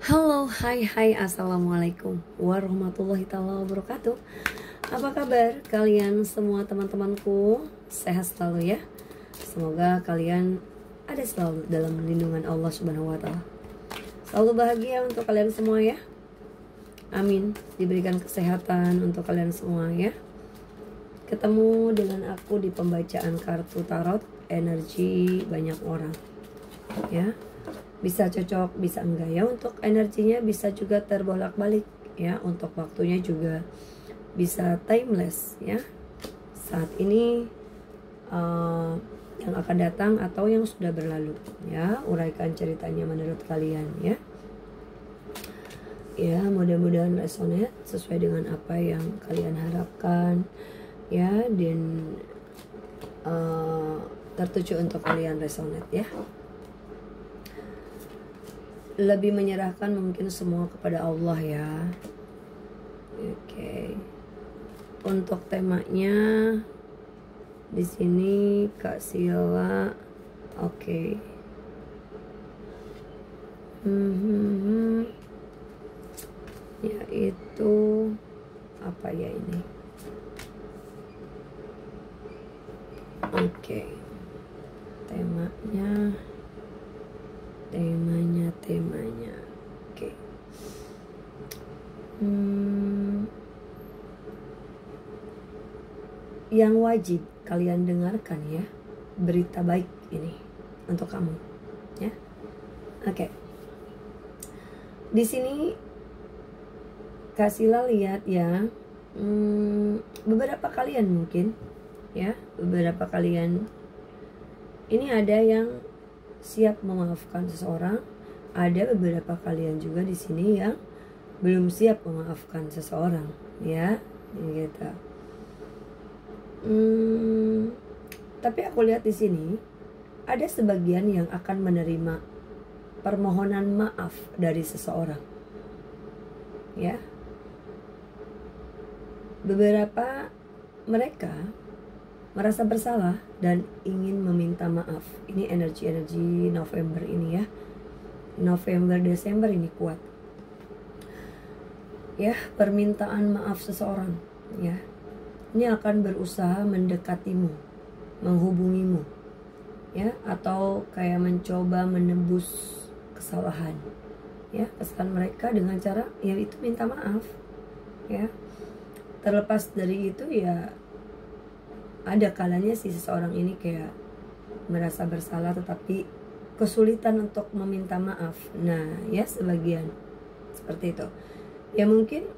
Halo, hai, assalamualaikum warahmatullahi taala wabarakatuh. Apa kabar kalian semua teman-temanku? Sehat selalu ya. Semoga kalian ada selalu dalam lindungan Allah Subhanahu wa taala. Selalu bahagia untuk kalian semua ya. Amin. Diberikan kesehatan untuk kalian semua ya. Ketemu dengan aku di pembacaan kartu tarot energi banyak orang ya. Bisa cocok, bisa enggak ya. Untuk energinya bisa juga terbolak-balik ya. Untuk waktunya juga bisa timeless ya. Saat ini yang akan datang atau yang sudah berlalu ya. Uraikan ceritanya menurut kalian ya. Ya, mudah-mudahan resonate sesuai dengan apa yang kalian harapkan ya, dan tertuju untuk kalian resonate ya. Lebih menyerahkan mungkin semua kepada Allah ya. Oke. Untuk temanya di sini Kak Sila, oke. Yaitu apa ya ini? Oke. Temanya. Oke. Yang wajib kalian dengarkan ya, berita baik ini untuk kamu ya. Oke. Di sini Kak Sila lihat ya, beberapa kalian mungkin ya, beberapa kalian ini ada yang siap memaafkan seseorang, ada beberapa kalian juga di sini yang belum siap memaafkan seseorang ya, gitu. Tapi aku lihat di sini ada sebagian yang akan menerima permohonan maaf dari seseorang ya. Beberapa mereka merasa bersalah dan ingin meminta maaf. Ini energi-energi November ini ya. November, Desember ini kuat. Ya, permintaan maaf seseorang ya. Ini akan berusaha mendekatimu, menghubungimu. Ya, atau kayak mencoba menebus kesalahan. Ya, kesalahan mereka dengan cara ya itu minta maaf. Ya. Terlepas dari itu ya, ada kalanya si seseorang ini kayak merasa bersalah tetapi kesulitan untuk meminta maaf. Nah ya, sebagian seperti itu ya, mungkin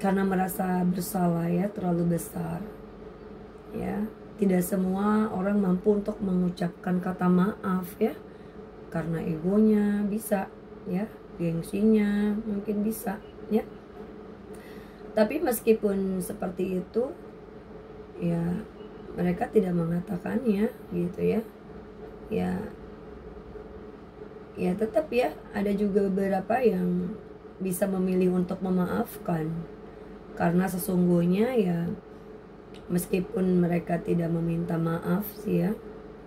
karena merasa bersalah ya, terlalu besar ya. Tidak semua orang mampu untuk mengucapkan kata maaf ya, karena egonya bisa ya, gengsinya mungkin bisa ya. Tapi meskipun seperti itu ya, mereka tidak mengatakannya gitu ya. Ya tetap ya, ada juga beberapa yang bisa memilih untuk memaafkan, karena sesungguhnya ya, meskipun mereka tidak meminta maaf sih ya,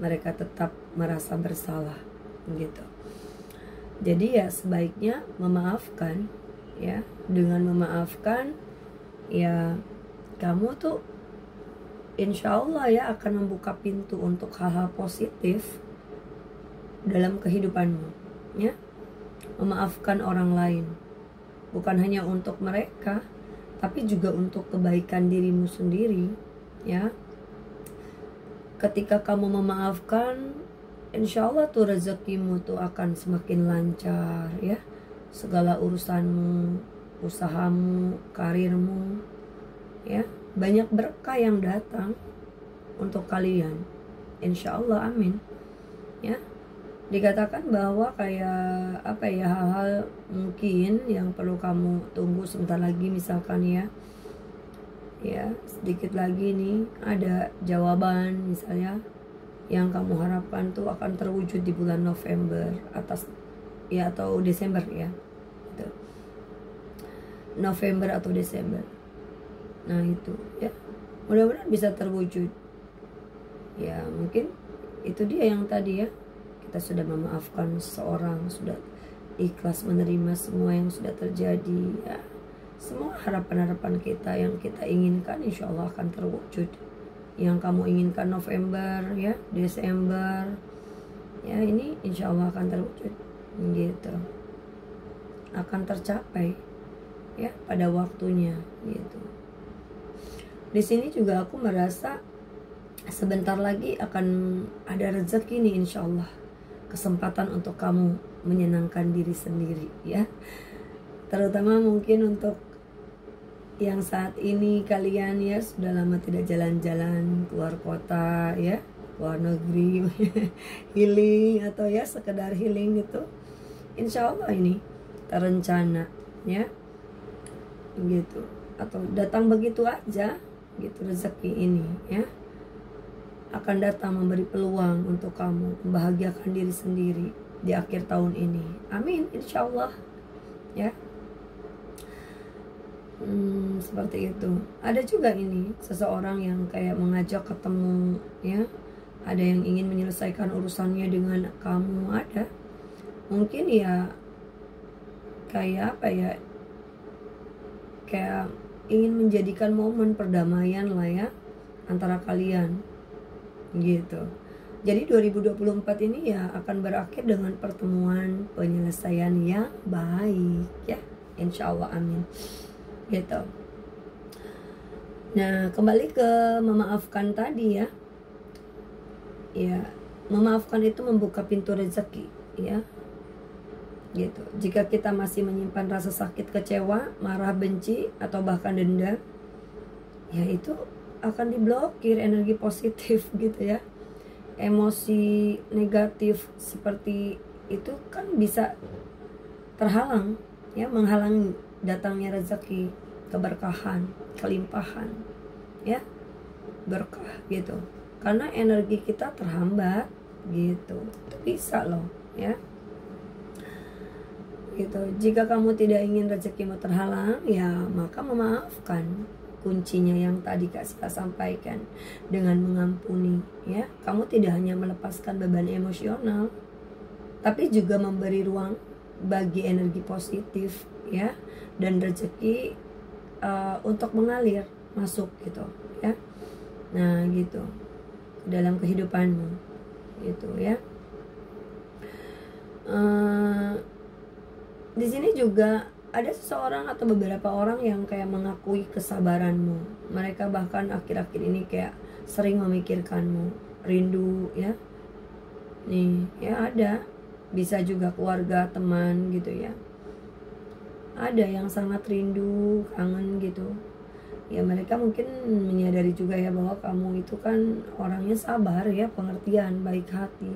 mereka tetap merasa bersalah gitu. Jadi ya sebaiknya memaafkan ya. Dengan memaafkan ya, kamu tuh insya Allah ya akan membuka pintu untuk hal-hal positif dalam kehidupanmu ya. Memaafkan orang lain bukan hanya untuk mereka, tapi juga untuk kebaikan dirimu sendiri ya. Ketika kamu memaafkan, insya Allah tuh rezekimu tuh akan semakin lancar ya. Segala urusanmu, usahamu, karirmu ya, banyak berkah yang datang untuk kalian, insya Allah, amin ya. Dikatakan bahwa kayak apa ya, hal-hal mungkin yang perlu kamu tunggu sebentar lagi, misalkan ya sedikit lagi nih ada jawaban misalnya yang kamu harapkan tuh akan terwujud di bulan November atas ya, atau Desember ya gitu. November atau Desember. Nah itu ya, mudah-mudahan bisa terwujud ya. Mungkin itu dia yang tadi ya, kita sudah memaafkan seseorang, sudah ikhlas menerima semua yang sudah terjadi ya. Semua harapan-harapan kita yang kita inginkan insya Allah akan terwujud. Yang kamu inginkan November ya, Desember ya, ini insya Allah akan terwujud gitu, akan tercapai ya pada waktunya gitu. Di sini juga aku merasa sebentar lagi akan ada rezeki nih insya Allah, kesempatan untuk kamu menyenangkan diri sendiri ya, terutama mungkin untuk yang saat ini kalian ya sudah lama tidak jalan-jalan keluar kota ya, luar negeri healing atau ya sekedar healing gitu, insya Allah ini terencana ya gitu, atau datang begitu aja gitu rezeki ini ya, akan datang memberi peluang untuk kamu membahagiakan diri sendiri di akhir tahun ini, amin insya Allah ya. Seperti itu. Ada juga ini seseorang yang kayak mengajak ketemu ya, ada yang ingin menyelesaikan urusannya dengan kamu, ada mungkin ya kayak apa ya, kayak ingin menjadikan momen perdamaian lah ya antara kalian gitu. Jadi 2024 ini ya akan berakhir dengan pertemuan penyelesaian yang baik ya, insya Allah, amin gitu. Nah, kembali ke memaafkan tadi ya. Ya, memaafkan itu membuka pintu rezeki ya. Gitu. Jika kita masih menyimpan rasa sakit, kecewa, marah, benci atau bahkan dendam, ya itu akan diblokir energi positif gitu ya. Emosi negatif seperti itu kan bisa terhalang ya, menghalangi datangnya rezeki, keberkahan, kelimpahan ya, berkah gitu, karena energi kita terhambat gitu. Itu bisa loh ya gitu. Jika kamu tidak ingin rezekimu terhalang ya, maka memaafkan kuncinya yang tadi Kak Sila sampaikan. Dengan mengampuni ya, kamu tidak hanya melepaskan beban emosional, tapi juga memberi ruang bagi energi positif ya, dan rezeki untuk mengalir masuk gitu ya. Nah gitu, dalam kehidupanmu gitu ya. Di sini juga ada seseorang atau beberapa orang yang kayak mengakui kesabaranmu. Mereka bahkan akhir-akhir ini kayak sering memikirkanmu, rindu ya. Nih ya, ada bisa juga keluarga, teman gitu ya. Ada yang sangat rindu, kangen gitu ya. Mereka mungkin menyadari juga ya bahwa kamu itu kan orangnya sabar ya, pengertian, baik hati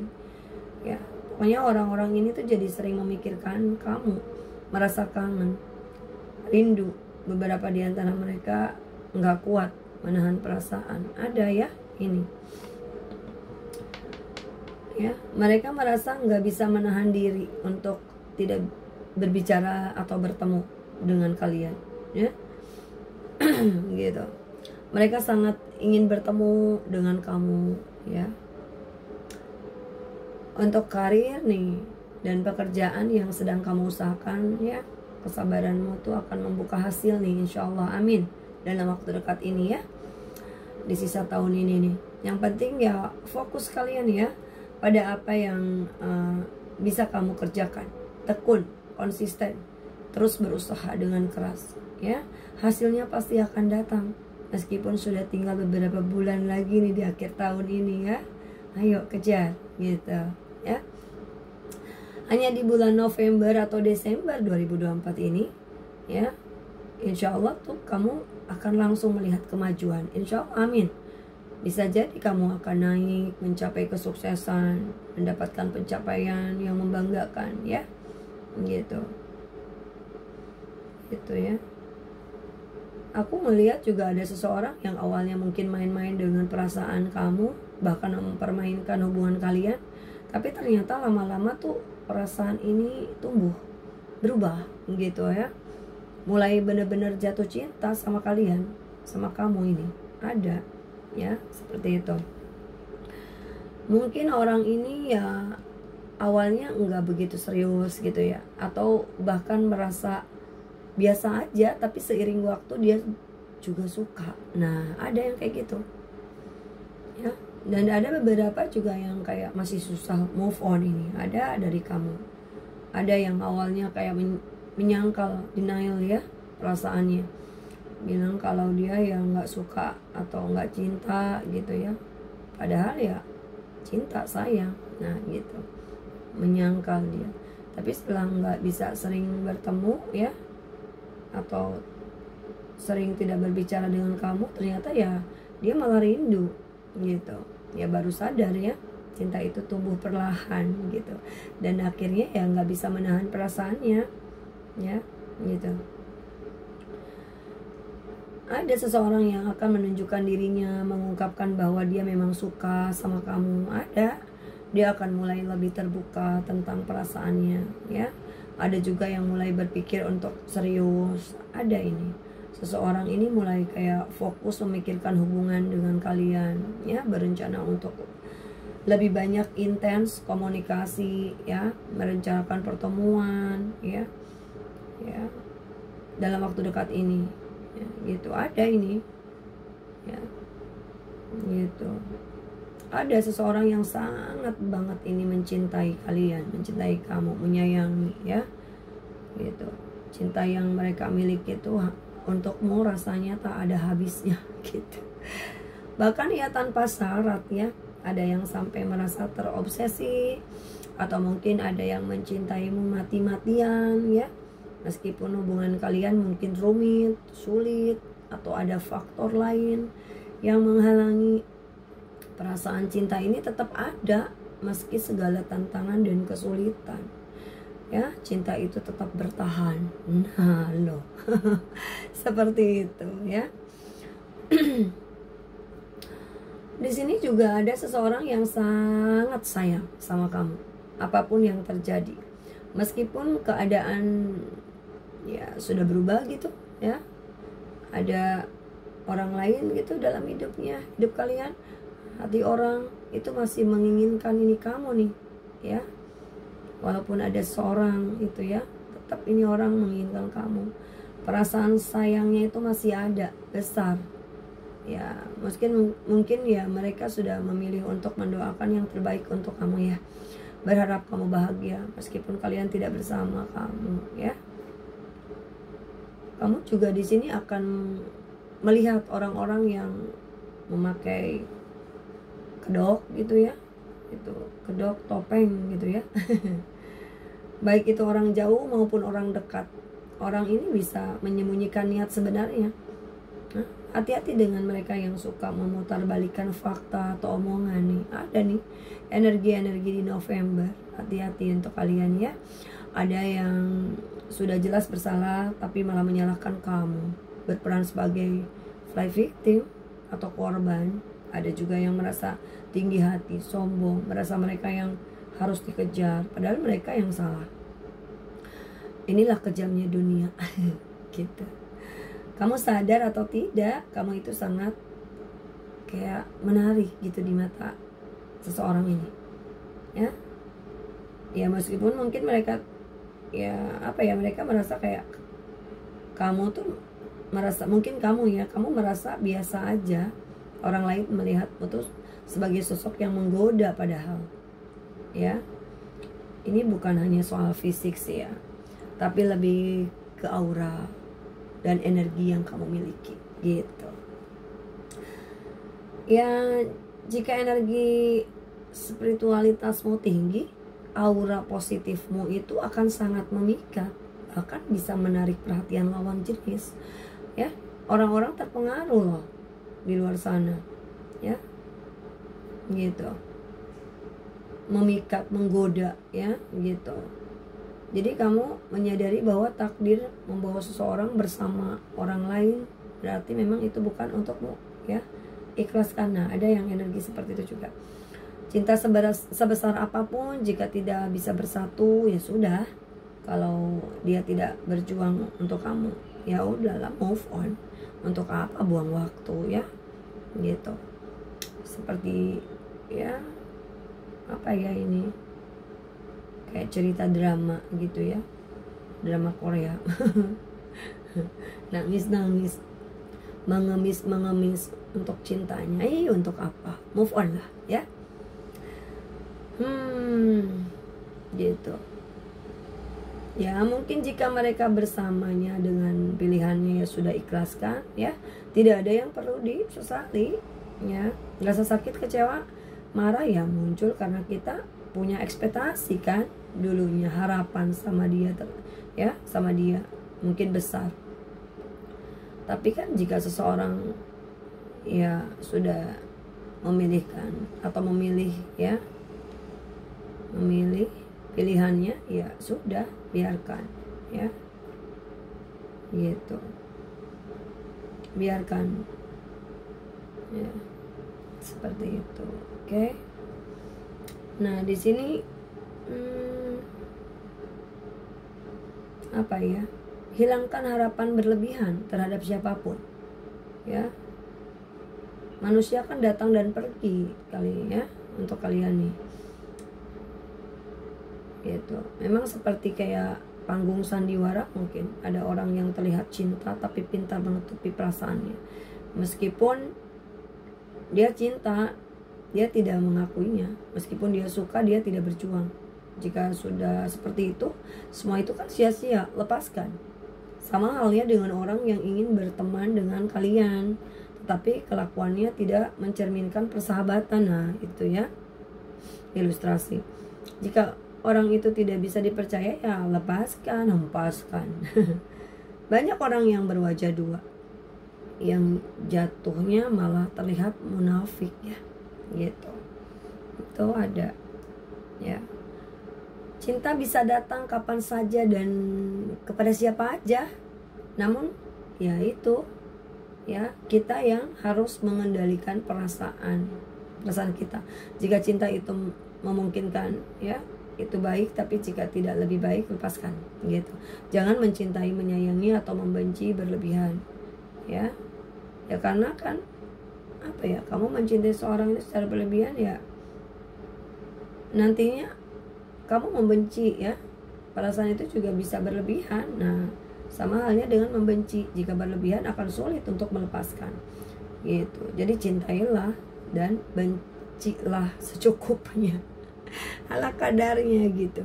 ya. Pokoknya orang-orang ini tuh jadi sering memikirkan kamu, merasa kangen, rindu. Beberapa di antara mereka nggak kuat menahan perasaan. Ada ya ini ya, mereka merasa nggak bisa menahan diri untuk tidak berbicara atau bertemu dengan kalian ya gitu. Mereka sangat ingin bertemu dengan kamu ya, untuk karir nih dan pekerjaan yang sedang kamu usahakan ya. Kesabaranmu tuh akan membuka hasil nih insya Allah, amin, dalam waktu dekat ini ya, di sisa tahun ini nih. Yang penting ya fokus kalian ya pada apa yang bisa kamu kerjakan, tekun, konsisten, terus berusaha dengan keras ya. Hasilnya pasti akan datang, meskipun sudah tinggal beberapa bulan lagi nih di akhir tahun ini ya. Ayo kejar gitu ya. Hanya di bulan November atau Desember 2024 ini ya, insya Allah tuh kamu akan langsung melihat kemajuan, insya Allah, amin. Bisa jadi kamu akan naik, mencapai kesuksesan, mendapatkan pencapaian yang membanggakan ya gitu ya. Aku melihat juga ada seseorang yang awalnya mungkin main-main dengan perasaan kamu, bahkan mempermainkan hubungan kalian, tapi ternyata lama-lama tuh perasaan ini tumbuh, berubah gitu ya. Mulai benar-benar jatuh cinta sama kalian, sama kamu ini. Ada ya, seperti itu. Mungkin orang ini ya awalnya nggak begitu serius gitu ya, atau bahkan merasa biasa aja, tapi seiring waktu dia juga suka. Nah, ada yang kayak gitu ya, dan ada beberapa juga yang kayak masih susah move on. Ini ada dari kamu, ada yang awalnya kayak menyangkal, denial ya perasaannya, bilang kalau dia yang nggak suka atau nggak cinta gitu ya, padahal ya cinta, sayang. Nah gitu, menyangkal dia. Tapi setelah nggak bisa sering bertemu ya, atau sering tidak berbicara dengan kamu, ternyata ya dia malah rindu gitu ya, baru sadar ya cinta itu tumbuh perlahan gitu, dan akhirnya ya nggak bisa menahan perasaannya ya gitu. Ada seseorang yang akan menunjukkan dirinya, mengungkapkan bahwa dia memang suka sama kamu. Ada, dia akan mulai lebih terbuka tentang perasaannya ya. Ada juga yang mulai berpikir untuk serius. Ada ini, seseorang ini mulai kayak fokus memikirkan hubungan dengan kalian ya, berencana untuk lebih banyak intens komunikasi ya, merencanakan pertemuan ya dalam waktu dekat ini ya, gitu. Ada ini ya gitu, ada seseorang yang sangat banget ini mencintai kalian, mencintai kamu, menyayangi ya gitu. Cinta yang mereka miliki itu untukmu rasanya tak ada habisnya gitu, bahkan ya tanpa syarat ya. Ada yang sampai merasa terobsesi, atau mungkin ada yang mencintaimu mati-matian ya, meskipun hubungan kalian mungkin rumit, sulit, atau ada faktor lain yang menghalangi. Perasaan cinta ini tetap ada meski segala tantangan dan kesulitan ya. Cinta itu tetap bertahan. Nah loh seperti itu ya. Di sini juga ada seseorang yang sangat sayang sama kamu, apapun yang terjadi, meskipun keadaan ya sudah berubah gitu ya, ada orang lain gitu dalam hidupnya, hidup kalian, hati orang itu masih menginginkan ini kamu nih ya. Walaupun ada seorang itu ya, tetap ini orang menginginkan kamu. Perasaan sayangnya itu masih ada, besar ya. Mungkin ya mereka sudah memilih untuk mendoakan yang terbaik untuk kamu ya, berharap kamu bahagia meskipun kalian tidak bersama kamu ya. Kamu juga di sini akan melihat orang-orang yang memakai kedok gitu ya, itu kedok, topeng gitu ya baik itu orang jauh maupun orang dekat. Orang ini bisa menyembunyikan niat sebenarnya. Hati-hati dengan mereka yang suka memutarbalikkan fakta atau omongan nih. Ada nih energi-energi di November, hati-hati untuk kalian ya. Ada yang sudah jelas bersalah tapi malah menyalahkan kamu, berperan sebagai fly victim atau korban. Ada juga yang merasa tinggi hati, sombong, merasa mereka yang harus dikejar, padahal mereka yang salah. Inilah kejamnya dunia gitu. Kamu sadar atau tidak, kamu itu sangat kayak menarik gitu di mata seseorang ini ya. Ya meskipun mungkin mereka ya apa ya, mereka merasa kayak kamu tuh merasa, mungkin kamu ya, kamu merasa biasa aja. Orang lain melihatmu tuh sebagai sosok yang menggoda, padahal ya ini bukan hanya soal fisik sih ya, tapi lebih ke aura dan energi yang kamu miliki gitu ya. Jika energi spiritualitasmu tinggi, aura positifmu itu akan sangat memikat, bahkan bisa menarik perhatian lawan jenis ya. Orang-orang terpengaruh loh di luar sana ya gitu, memikat, menggoda ya gitu. Jadi kamu menyadari bahwa takdir membawa seseorang bersama orang lain, berarti memang itu bukan untukmu ya. Ikhlaskan. Nah, ada yang energi seperti itu juga. Cinta sebesar apapun, jika tidak bisa bersatu ya sudah. Kalau dia tidak berjuang untuk kamu, ya udahlah, move on. Untuk apa buang waktu ya gitu. Seperti ya apa ya ini, kayak cerita drama gitu ya, drama Korea. Nangis mengemis untuk cintanya. Untuk apa? Move on lah ya. Gitu ya. Mungkin jika mereka bersamanya dengan pilihannya ya sudah ikhlaskan ya, tidak ada yang perlu disesali ya. Rasa sakit, kecewa, marah ya muncul karena kita punya ekspektasi kan dulunya, harapan sama dia ya, sama dia mungkin besar. Tapi kan jika seseorang ya sudah memilihkan atau memilih ya, memilih pilihannya ya sudah, biarkan ya, gitu, biarkan ya, seperti itu. Oke. Nah di sini apa ya, hilangkan harapan berlebihan terhadap siapapun ya. Manusia kan datang dan pergi kali ya, untuk kalian nih gitu. Memang seperti kayak panggung sandiwara, mungkin ada orang yang terlihat cinta tapi pintar menutupi perasaannya. Meskipun dia cinta, dia tidak mengakuinya. Meskipun dia suka, dia tidak berjuang. Jika sudah seperti itu, semua itu kan sia-sia, lepaskan. Sama halnya dengan orang yang ingin berteman dengan kalian, tetapi kelakuannya tidak mencerminkan persahabatan. Nah itu ya, ilustrasi. Jika orang itu tidak bisa dipercaya, ya lepaskan, hempaskan. Banyak orang yang berwajah dua, yang jatuhnya malah terlihat munafik ya, gitu. Itu ada ya. Cinta bisa datang kapan saja dan kepada siapa aja. Namun ya itu ya, kita yang harus mengendalikan perasaan kita. Jika cinta itu memungkinkan ya, itu baik, tapi jika tidak lebih baik, lepaskan gitu. Jangan mencintai, menyayangi atau membenci berlebihan ya. Ya karena kan apa ya, kamu mencintai seorang itu secara berlebihan ya, nantinya kamu membenci ya, perasaan itu juga bisa berlebihan. Nah sama halnya dengan membenci, jika berlebihan akan sulit untuk melepaskan gitu. Jadi cintailah dan bencilah secukupnya, ala kadarnya gitu,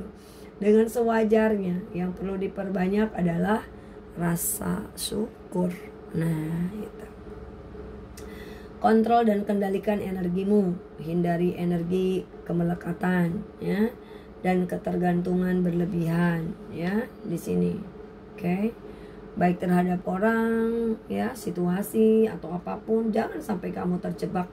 dengan sewajarnya. Yang perlu diperbanyak adalah rasa syukur. Nah itu. Kontrol dan kendalikan energimu, hindari energi kemelekatan ya, dan ketergantungan berlebihan ya di sini. Oke. Baik terhadap orang ya, situasi atau apapun, jangan sampai kamu terjebak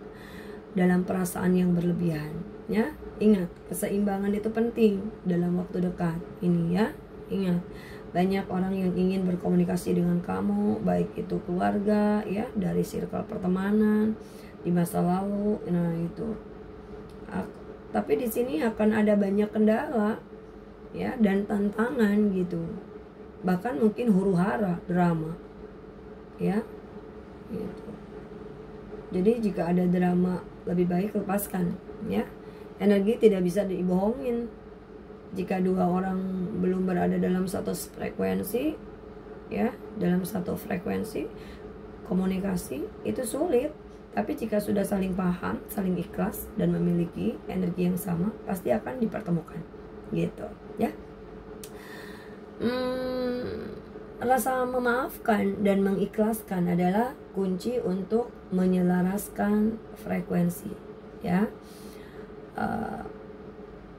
dalam perasaan yang berlebihan ya. Ingat, keseimbangan itu penting dalam waktu dekat ini ya. Ingat, banyak orang yang ingin berkomunikasi dengan kamu, baik itu keluarga ya, dari circle pertemanan di masa lalu. Nah itu. Tapi di sini akan ada banyak kendala ya, dan tantangan gitu. Bahkan mungkin huru-hara, drama ya gitu. Jadi jika ada drama, lebih baik lepaskan ya. Energi tidak bisa dibohongin. Jika dua orang belum berada dalam satu frekuensi ya, dalam satu frekuensi komunikasi itu sulit. Tapi jika sudah saling paham, saling ikhlas dan memiliki energi yang sama, pasti akan dipertemukan gitu ya. Rasa memaafkan dan mengikhlaskan adalah kunci untuk menyelaraskan frekuensi ya.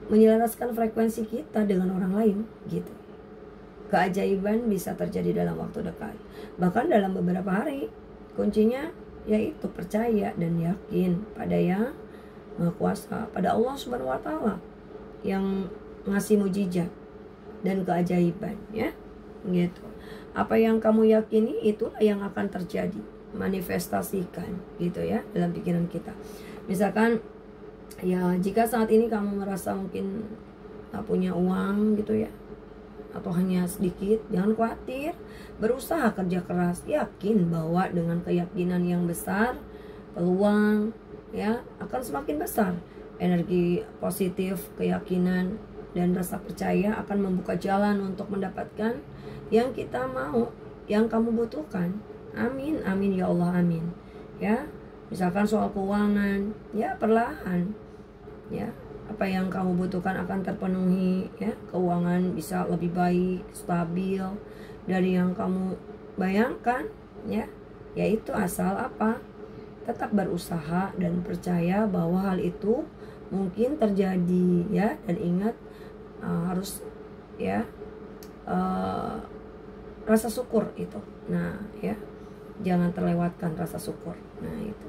Menyelaraskan frekuensi kita dengan orang lain gitu. Keajaiban bisa terjadi dalam waktu dekat, bahkan dalam beberapa hari. Kuncinya yaitu percaya dan yakin pada Yang Maha Kuasa, pada Allah Subhanahu wa Ta'ala yang ngasih mujizat dan keajaiban ya gitu. Apa yang kamu yakini itulah yang akan terjadi, manifestasikan gitu ya dalam pikiran kita. Misalkan ya, jika saat ini kamu merasa mungkin tak punya uang gitu ya, atau hanya sedikit, jangan khawatir, berusaha kerja keras, yakin bahwa dengan keyakinan yang besar, peluang ya akan semakin besar. Energi positif, keyakinan dan rasa percaya akan membuka jalan untuk mendapatkan yang kita mau, yang kamu butuhkan. Amin, amin ya Allah, amin. Ya, misalkan soal keuangan, ya perlahan, ya apa yang kamu butuhkan akan terpenuhi, ya keuangan bisa lebih baik, stabil dari yang kamu bayangkan, ya yaitu asal apa? Tetap berusaha dan percaya bahwa hal itu mungkin terjadi, ya. Dan ingat, harus ya rasa syukur itu. Nah, ya jangan terlewatkan rasa syukur. Nah, itu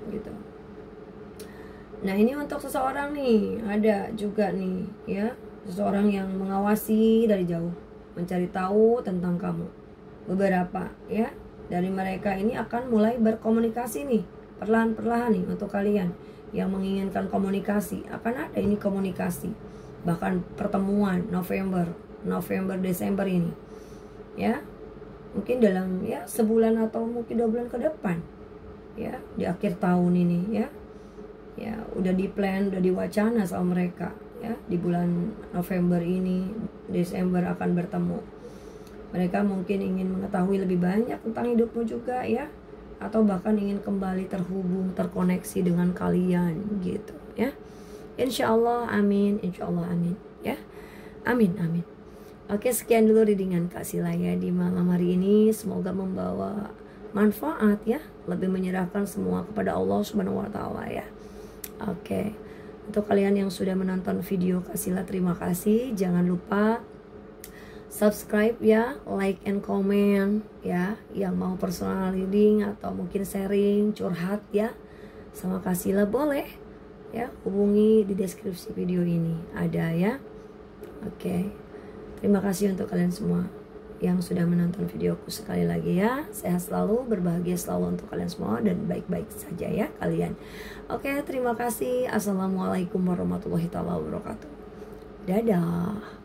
gitu. Nah, ini untuk seseorang nih, ada juga nih, ya seseorang yang mengawasi dari jauh, mencari tahu tentang kamu. Beberapa, ya dari mereka ini akan mulai berkomunikasi nih, perlahan-perlahan nih. Untuk kalian yang menginginkan komunikasi, akan ada ini komunikasi, bahkan pertemuan November, Desember ini, ya mungkin dalam ya sebulan atau mungkin 2 bulan ke depan, ya di akhir tahun ini, ya udah di plan, udah diwacana sama mereka, ya di bulan November ini, Desember akan bertemu. Mereka mungkin ingin mengetahui lebih banyak tentang hidupmu juga, ya, atau bahkan ingin kembali terhubung, terkoneksi dengan kalian gitu, ya. Insya Allah amin, insya Allah amin, ya, amin amin. Oke, sekian dulu readingan Kak Sila ya di malam hari ini. Semoga membawa manfaat, ya, lebih menyerahkan semua kepada Allah Subhanahu wa Ta'ala, ya. Oke, untuk kalian yang sudah menonton video Kak Sila, terima kasih. Jangan lupa subscribe, ya, like and comment, ya. Yang mau personal reading atau mungkin sharing, curhat, ya, sama Kak Sila, boleh, ya, hubungi di deskripsi video ini ada, ya. Oke, terima kasih untuk kalian semua yang sudah menonton videoku. Sekali lagi, ya, sehat selalu, berbahagia selalu untuk kalian semua, dan baik-baik saja, ya, kalian. Oke, terima kasih. Assalamualaikum warahmatullahi wabarakatuh. Dadah.